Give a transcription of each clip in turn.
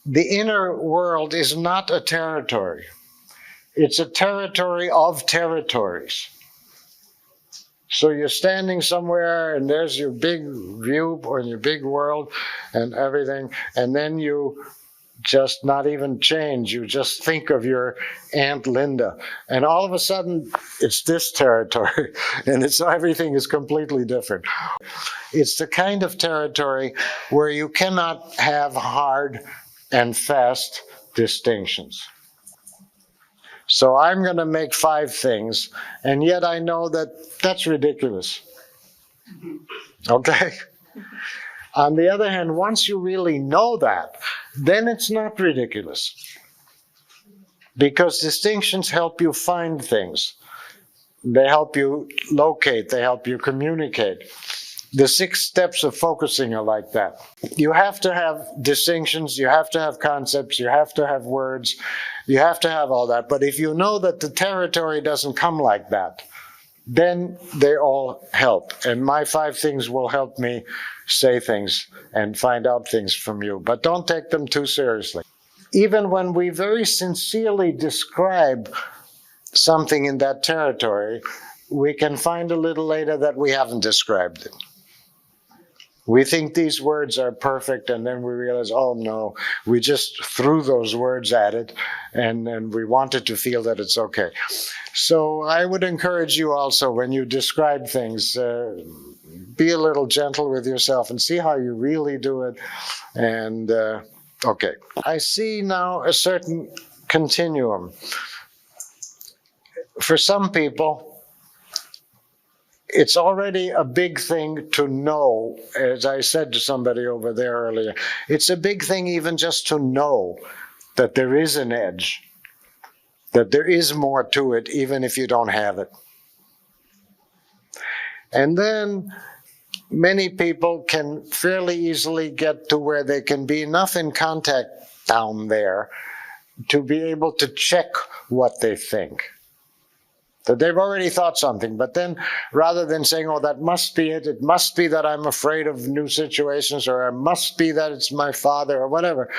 the inner world is not a territory. It's a territory of territories. So you're standing somewhere and there's your big view or your big world and everything, and then you just not even change. You just think of your Aunt Linda, and all of a sudden it's this territory, and everything is completely different. It's the kind of territory where you cannot have hard and fast distinctions. So I'm going to make 5 things, and yet I know that that's ridiculous. Okay? On the other hand, once you really know that, then it's not ridiculous. Because distinctions help you find things. They help you locate, they help you communicate. The 6 steps of focusing are like that. You have to have distinctions, you have to have concepts, you have to have words, you have to have all that. But if you know that the territory doesn't come like that, then they all help. And my 5 things will help me say things and find out things from you. But don't take them too seriously. Even when we very sincerely describe something in that territory, we can find a little later that we haven't described it. We think these words are perfect, and then we realize, oh no, we just threw those words at it, and we wanted to feel that it's okay. So I would encourage you also, when you describe things, be a little gentle with yourself and see how you really do it. And okay, I see now a certain continuum. For some people, it's already a big thing to know, as I said to somebody over there earlier, it's a big thing even just to know that there is an edge, that there is more to it, even if you don't have it. And then many people can fairly easily get to where they can be enough in contact down there to be able to check what they think. That they've already thought something, but then rather than saying, oh, that must be it, it must be that I'm afraid of new situations, or it must be that it's my father, or whatever,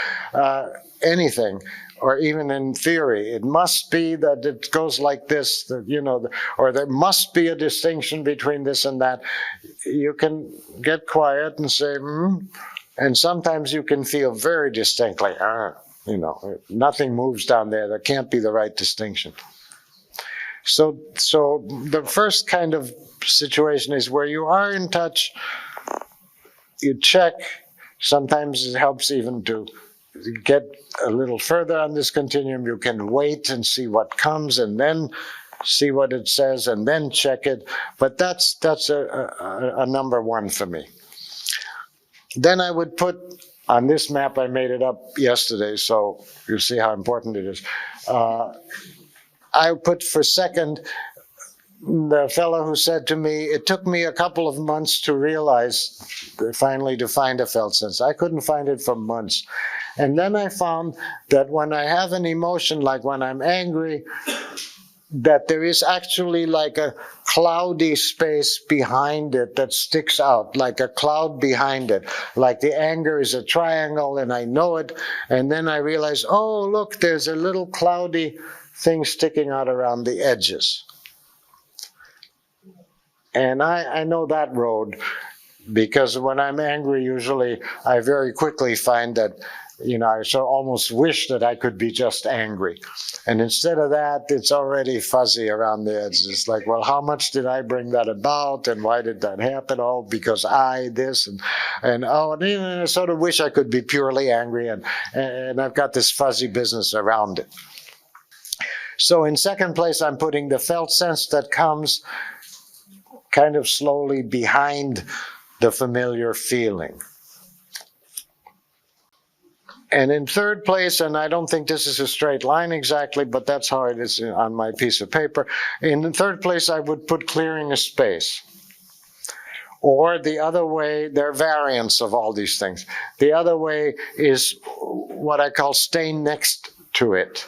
anything, or even in theory, it must be that it goes like this, that, you know, or there must be a distinction between this and that. You can get quiet and say, and sometimes you can feel very distinctly, you know, nothing moves down there, there can't be the right distinction. So the first kind of situation is where you are in touch, you check. Sometimes it helps even to get a little further on this continuum. You can wait and see what comes and then see what it says and then check it. But that's a number 1 for me. Then I would put, on this map, I made it up yesterday, so you see how important it is. I put for second the fellow who said to me, it took me a couple of months to realize, finally to find a felt sense. I couldn't find it for months. And then I found that when I have an emotion, like when I'm angry, that there is actually like a cloudy space behind it that sticks out, like a cloud behind it. Like the anger is a triangle and I know it. And then I realize, oh, look, there's a little cloudy thing sticking out around the edges. And I know that road, because when I'm angry, usually I very quickly find that, you know, I so almost wish that I could be just angry. And instead of that, it's already fuzzy around the edges. It's like, well, how much did I bring that about? And why did that happen? Oh, because I this and I sort of wish I could be purely angry. And I've got this fuzzy business around it. So in second place, I'm putting the felt sense that comes kind of slowly behind the familiar feeling. And in third place, and I don't think this is a straight line exactly, but that's how it is on my piece of paper. In the third place, I would put clearing a space. Or the other way, there are variants of all these things. The other way is what I call stay next to it,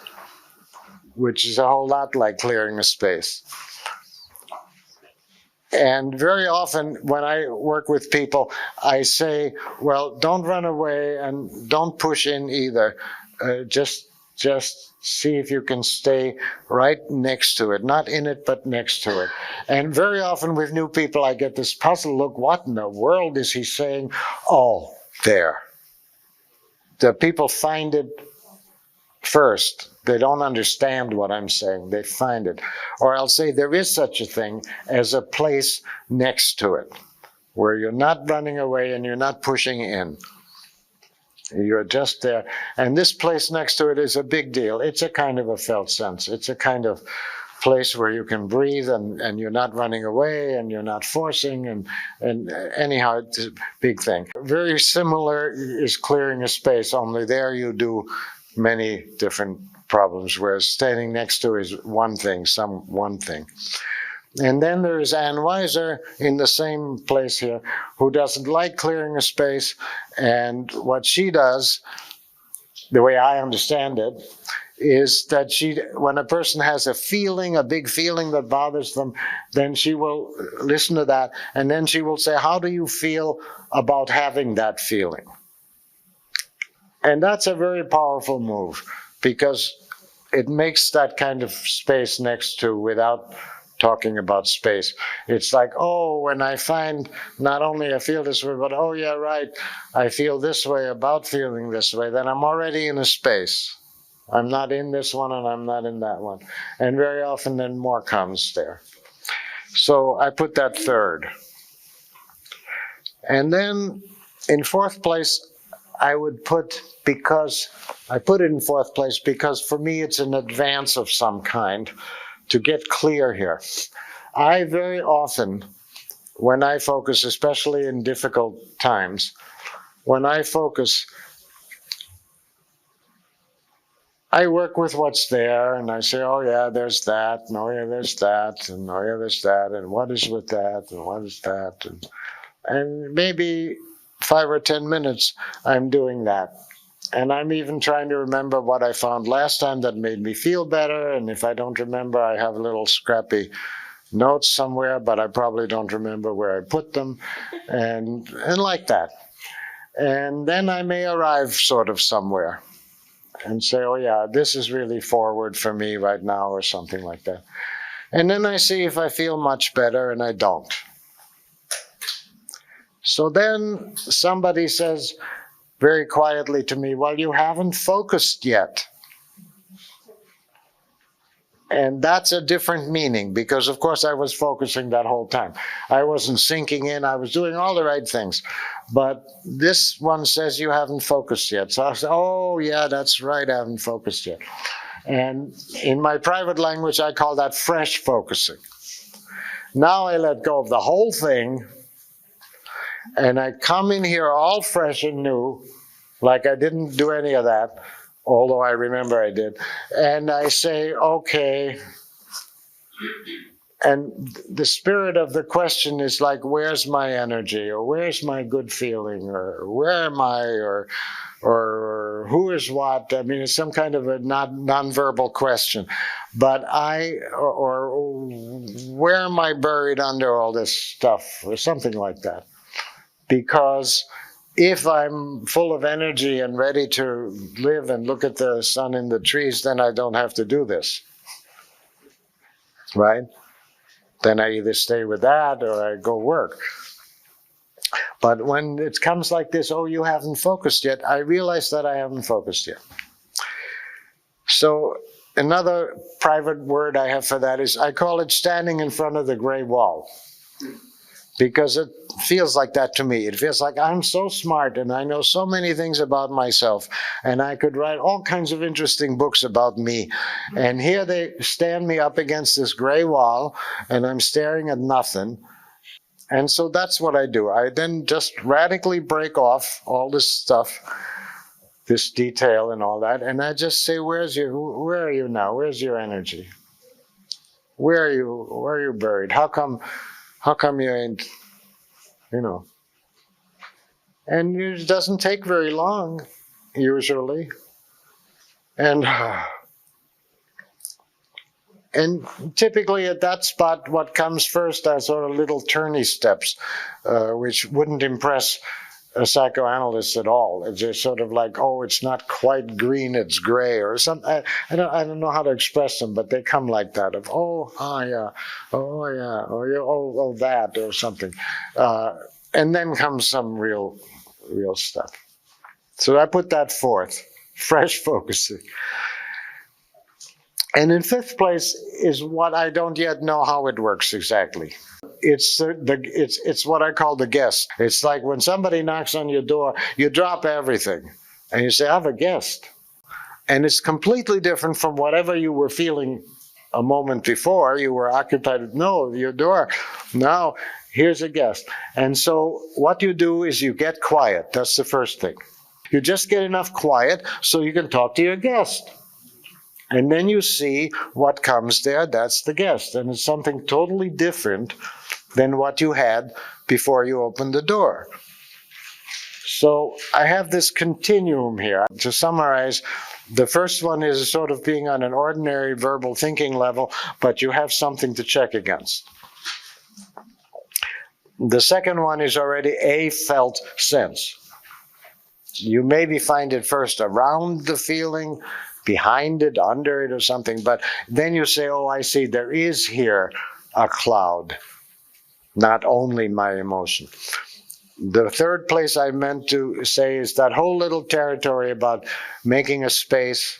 which is a whole lot like clearing a space. And very often when I work with people, I say, well, don't run away and don't push in either. Just see if you can stay right next to it, not in it, but next to it. And very often with new people, I get this puzzled look, what in the world is he saying? Oh, there. The people find it first. They don't understand what I'm saying. They find it. Or I'll say there is such a thing as a place next to it, where you're not running away and you're not pushing in. You're just there. And this place next to it is a big deal. It's a kind of a felt sense. It's a kind of place where you can breathe and you're not running away and you're not forcing. And anyhow, it's a big thing. Very similar is clearing a space, only there you do many different problems, whereas standing next to is one thing, one thing. And then there is Anne Weiser in the same place here, who doesn't like clearing a space. And what she does, the way I understand it, is that when a person has a feeling, a big feeling that bothers them, then she will listen to that, and then she will say, how do you feel about having that feeling? And that's a very powerful move, because it makes that kind of space next to, without talking about space. It's like, oh, when I find not only I feel this way, but oh yeah, right, I feel this way about feeling this way, then I'm already in a space. I'm not in this one and I'm not in that one. And very often then more comes there. So I put that third. And then in fourth place, I would put, because I put it in fourth place because for me it's an advance of some kind to get clear here. I very often, when I focus, especially in difficult times, when I focus, I work with what's there and I say, oh yeah, there's that, and oh yeah, there's that, and oh yeah, there's that, and what is with that, and what is that, and maybe 5 or 10 minutes I'm doing that. And I'm even trying to remember what I found last time that made me feel better, and if I don't remember, I have little scrappy notes somewhere, but I probably don't remember where I put them, and like that. And then I may arrive sort of somewhere and say, oh yeah, this is really forward for me right now, or something like that. And then I see if I feel much better, and I don't. So then somebody says very quietly to me, well, you haven't focused yet. And that's a different meaning, because of course I was focusing that whole time. I wasn't sinking in, I was doing all the right things. But this one says you haven't focused yet. So I said, oh yeah, that's right, I haven't focused yet. And in my private language, I call that fresh focusing. Now I let go of the whole thing, and I come in here all fresh and new, like I didn't do any of that, although I remember I did. And I say, okay. And the spirit of the question is like, where's my energy? Or where's my good feeling? Or where am I? Or who is what? I mean, it's some kind of a non-verbal question. But or where am I buried under all this stuff? Or something like that. Because if I'm full of energy and ready to live and look at the sun in the trees, then I don't have to do this, right? Then I either stay with that or I go work. But when it comes like this, oh, you haven't focused yet, I realize that I haven't focused yet. So another private word I have for that is, I call it standing in front of the gray wall. Because it feels like that to me. It feels like I'm so smart and I know so many things about myself, and I could write all kinds of interesting books about me. And here they stand me up against this gray wall and I'm staring at nothing. And so that's what I do. I then just radically break off all this stuff, this detail and all that, and I just say, where are you now? Where's your energy? Where are you buried? How come you ain't, And it doesn't take very long, usually. And And typically at that spot, what comes first are sort of little turny steps, which wouldn't impress a psychoanalyst at all. It's just sort of like, oh, it's not quite green, it's gray, or something. I don't know how to express them, but they come like that. Of yeah, oh that, or something, and then comes some real stuff. So I put that fourth, fresh focusing. And in fifth place is what I don't yet know how it works exactly. It's what I call the guest. It's like when somebody knocks on your door, you drop everything and you say, I have a guest. And it's completely different from whatever you were feeling a moment before. You were occupied with, no, your door. Now, here's a guest. And so what you do is you get quiet. That's the first thing. You just get enough quiet so you can talk to your guest. And then you see what comes there, that's the guest. And it's something totally different than what you had before you opened the door. So I have this continuum here. To summarize, the first one is sort of being on an ordinary verbal thinking level, but you have something to check against. The second one is already a felt sense. You maybe find it first around the feeling, behind it, under it, or something, but then you say, oh, I see, there is here a cloud, not only my emotion. The third place I meant to say is that whole little territory about making a space,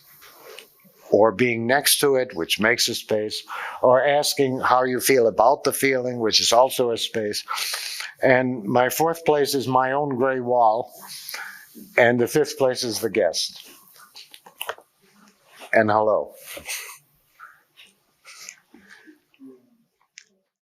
or being next to it, which makes a space, or asking how you feel about the feeling, which is also a space. And my fourth place is my own gray wall, and the fifth place is the guest. And hello.